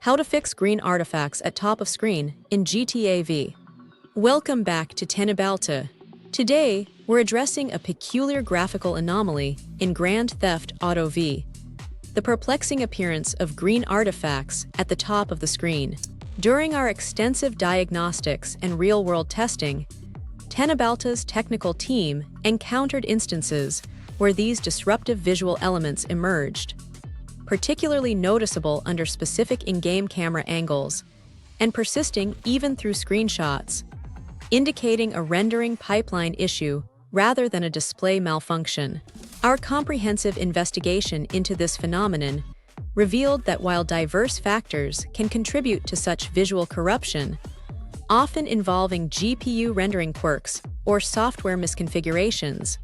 How to fix green artifacts at top of screen in GTA V. Welcome back to Tenebalta. Today, we're addressing a peculiar graphical anomaly in Grand Theft Auto V, the perplexing appearance of green artifacts at the top of the screen. During our extensive diagnostics and real-world testing, Tenebalta's technical team encountered instances where these disruptive visual elements emerged, particularly noticeable under specific in-game camera angles, and persisting even through screenshots, indicating a rendering pipeline issue rather than a display malfunction. Our comprehensive investigation into this phenomenon revealed that while diverse factors can contribute to such visual corruption, often involving GPU rendering quirks or software misconfigurations,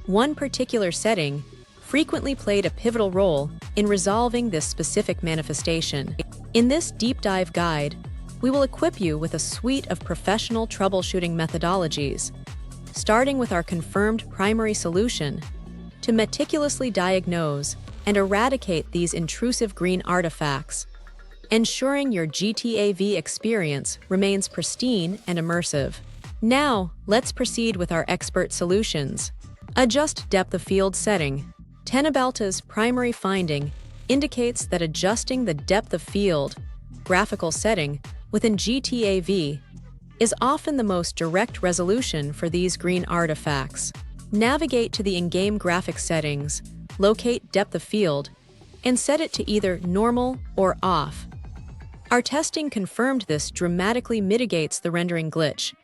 one particular setting frequently played a pivotal role in resolving this specific manifestation. In this deep dive guide, we will equip you with a suite of professional troubleshooting methodologies, starting with our confirmed primary solution to meticulously diagnose and eradicate these intrusive green artifacts, ensuring your GTA V experience remains pristine and immersive. Now, let's proceed with our expert solutions. Adjust depth of field setting. Tenebalta's primary finding indicates that adjusting the depth of field graphical setting within GTA V is often the most direct resolution for these green artifacts. Navigate to the in-game graphics settings, locate depth of field, and set it to either normal or off. Our testing confirmed this dramatically mitigates the rendering glitch,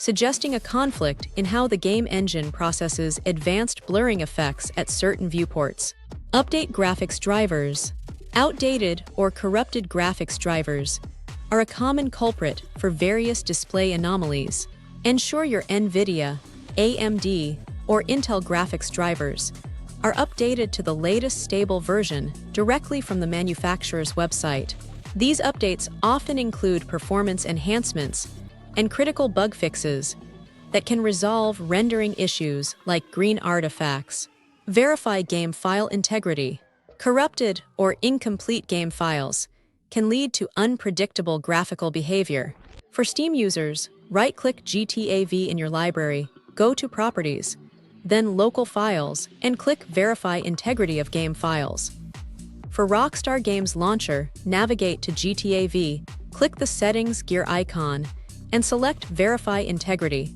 suggesting a conflict in how the game engine processes advanced blurring effects at certain viewports. Update graphics drivers. Outdated or corrupted graphics drivers are a common culprit for various display anomalies. Ensure your NVIDIA, AMD, or Intel graphics drivers are updated to the latest stable version directly from the manufacturer's website. These updates often include performance enhancements and critical bug fixes that can resolve rendering issues like green artifacts. Verify game file integrity. Corrupted or incomplete game files can lead to unpredictable graphical behavior. For Steam users, right-click GTA V in your library, go to Properties, then Local Files, and click Verify Integrity of Game Files. For Rockstar Games Launcher, navigate to GTA V, click the Settings gear icon, and select Verify Integrity.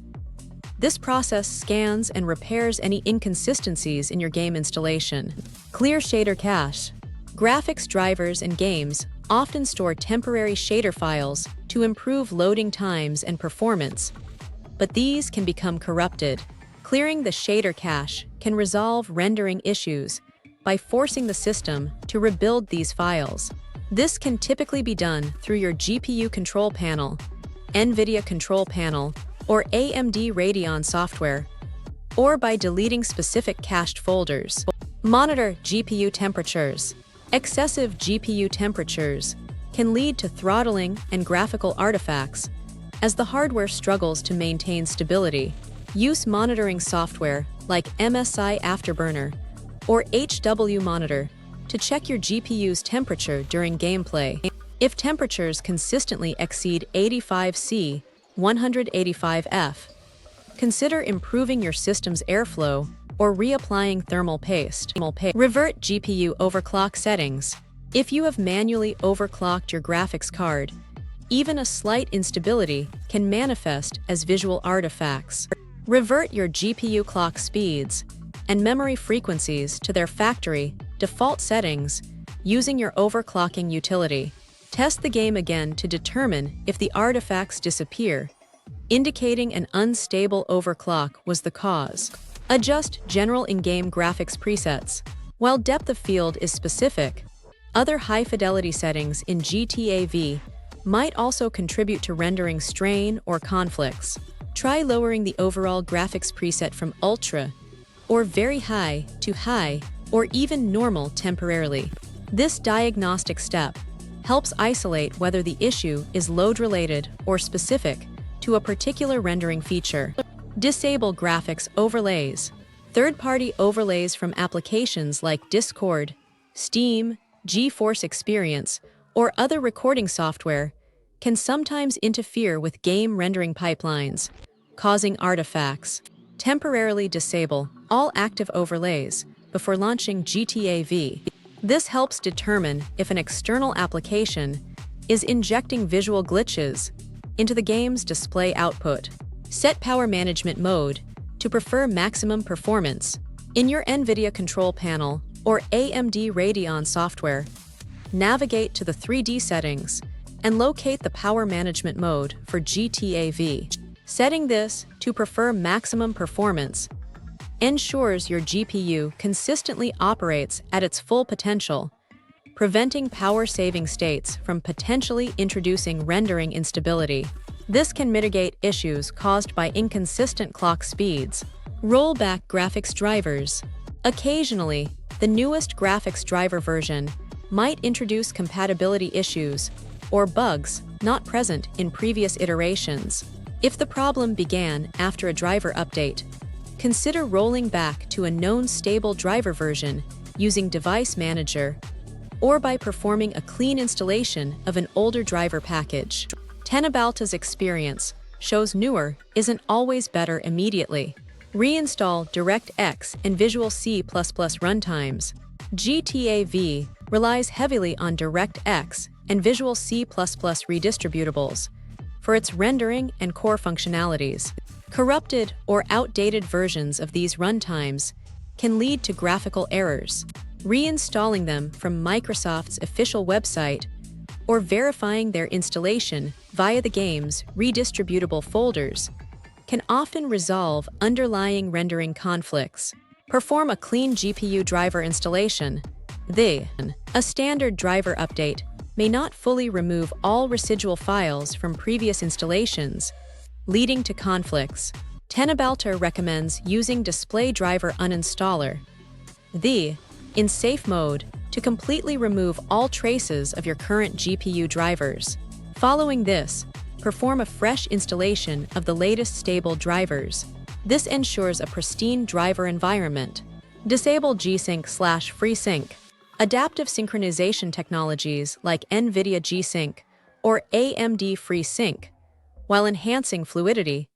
This process scans and repairs any inconsistencies in your game installation. Clear shader cache. Graphics drivers and games often store temporary shader files to improve loading times and performance, but these can become corrupted. Clearing the shader cache can resolve rendering issues by forcing the system to rebuild these files. This can typically be done through your GPU control panel, NVIDIA control panel, or AMD Radeon software, or by deleting specific cached folders. Monitor GPU temperatures. Excessive GPU temperatures can lead to throttling and graphical artifacts as the hardware struggles to maintain stability. Use monitoring software like MSI Afterburner or HW Monitor to check your GPU's temperature during gameplay. If temperatures consistently exceed 85°C, 185°F, consider improving your system's airflow or reapplying thermal paste. Revert GPU overclock settings. If you have manually overclocked your graphics card, even a slight instability can manifest as visual artifacts. Revert your GPU clock speeds and memory frequencies to their factory default settings using your overclocking utility. Test the game again to determine if the artifacts disappear, indicating an unstable overclock was the cause. Adjust general in-game graphics presets. While depth of field is specific, other high-fidelity settings in GTA V might also contribute to rendering strain or conflicts. Try lowering the overall graphics preset from Ultra or Very High to High or even Normal temporarily. This diagnostic step helps isolate whether the issue is load-related or specific to a particular rendering feature. Disable graphics overlays. Third-party overlays from applications like Discord, Steam, GeForce Experience, or other recording software can sometimes interfere with game rendering pipelines, causing artifacts. Temporarily disable all active overlays before launching GTA V. This helps determine if an external application is injecting visual glitches into the game's display output. Set power management mode to prefer maximum performance. In your NVIDIA control panel or AMD Radeon software, navigate to the 3D settings and locate the power management mode for GTA V. Setting this to prefer maximum performance ensures your GPU consistently operates at its full potential, preventing power-saving states from potentially introducing rendering instability. This can mitigate issues caused by inconsistent clock speeds. Rollback graphics drivers. Occasionally, the newest graphics driver version might introduce compatibility issues or bugs not present in previous iterations. If the problem began after a driver update, consider rolling back to a known stable driver version using Device Manager or by performing a clean installation of an older driver package. Tenabalta's experience shows newer isn't always better immediately. Reinstall DirectX and Visual C++ runtimes. GTA V relies heavily on DirectX and Visual C++ redistributables for its rendering and core functionalities. Corrupted or outdated versions of these runtimes can lead to graphical errors. Reinstalling them from Microsoft's official website or verifying their installation via the game's redistributable folders can often resolve underlying rendering conflicts. Perform a clean GPU driver installation. A standard driver update may not fully remove all residual files from previous installations, leading to conflicts. Tenabalta recommends using Display Driver Uninstaller, in safe mode, to completely remove all traces of your current GPU drivers. Following this, perform a fresh installation of the latest stable drivers. This ensures a pristine driver environment. Disable G-Sync/FreeSync. Adaptive synchronization technologies like NVIDIA G-Sync or AMD FreeSync, while enhancing fluidity,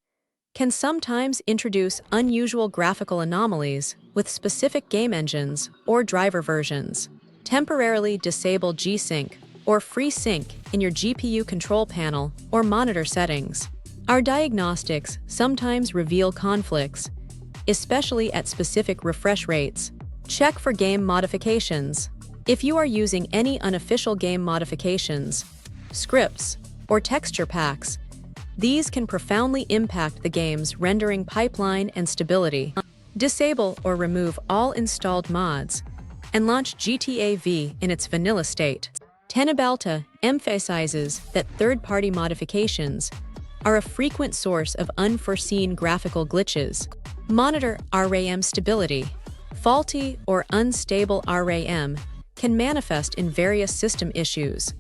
can sometimes introduce unusual graphical anomalies with specific game engines or driver versions. Temporarily disable G-Sync or FreeSync in your GPU control panel or monitor settings. Our diagnostics sometimes reveal conflicts, especially at specific refresh rates. Check for game modifications. If you are using any unofficial game modifications, scripts, or texture packs, these can profoundly impact the game's rendering pipeline and stability. Disable or remove all installed mods and launch GTA V in its vanilla state. Tenabalta emphasizes that third-party modifications are a frequent source of unforeseen graphical glitches. Monitor RAM stability. Faulty or unstable RAM can manifest in various system issues,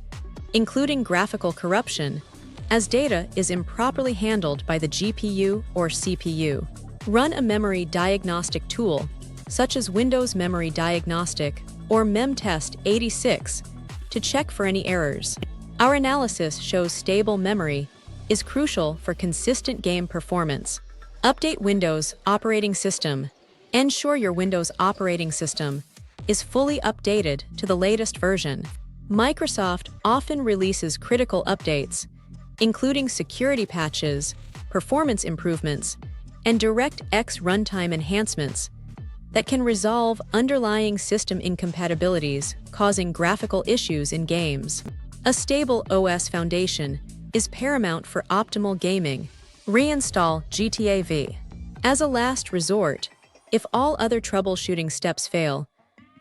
including graphical corruption, as data is improperly handled by the GPU or CPU. Run a memory diagnostic tool, such as Windows Memory Diagnostic or memtest86, to check for any errors. Our analysis shows stable memory is crucial for consistent game performance. Update Windows operating system. Ensure your Windows operating system is fully updated to the latest version. Microsoft often releases critical updates, including security patches, performance improvements, and DirectX runtime enhancements that can resolve underlying system incompatibilities causing graphical issues in games. A stable OS foundation is paramount for optimal gaming. Reinstall GTA V. As a last resort, if all other troubleshooting steps fail,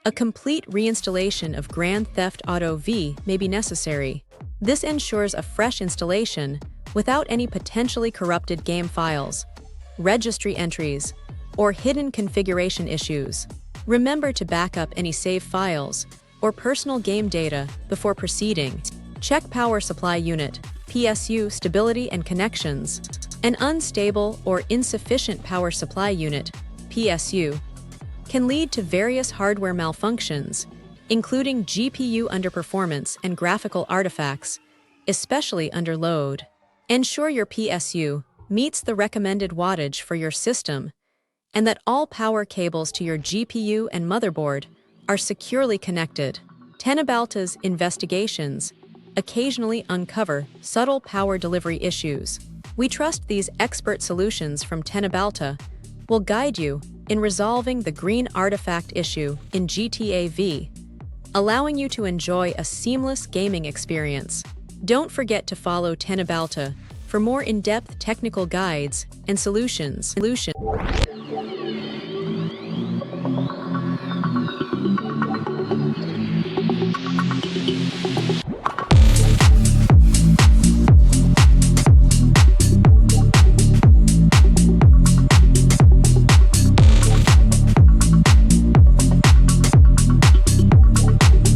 a complete reinstallation of Grand Theft Auto V may be necessary. This ensures a fresh installation without any potentially corrupted game files, registry entries, or hidden configuration issues. Remember to back up any save files or personal game data before proceeding. Check power supply unit, PSU stability and connections. An unstable or insufficient power supply unit, PSU, can lead to various hardware malfunctions, including GPU underperformance and graphical artifacts, especially under load. Ensure your PSU meets the recommended wattage for your system and that all power cables to your GPU and motherboard are securely connected. Tenabalta's investigations occasionally uncover subtle power delivery issues. We trust these expert solutions from Tenabalta will guide you in resolving the green artifact issue in GTA V, allowing you to enjoy a seamless gaming experience. Don't forget to follow Tenabalta for more in-depth technical guides and solutions.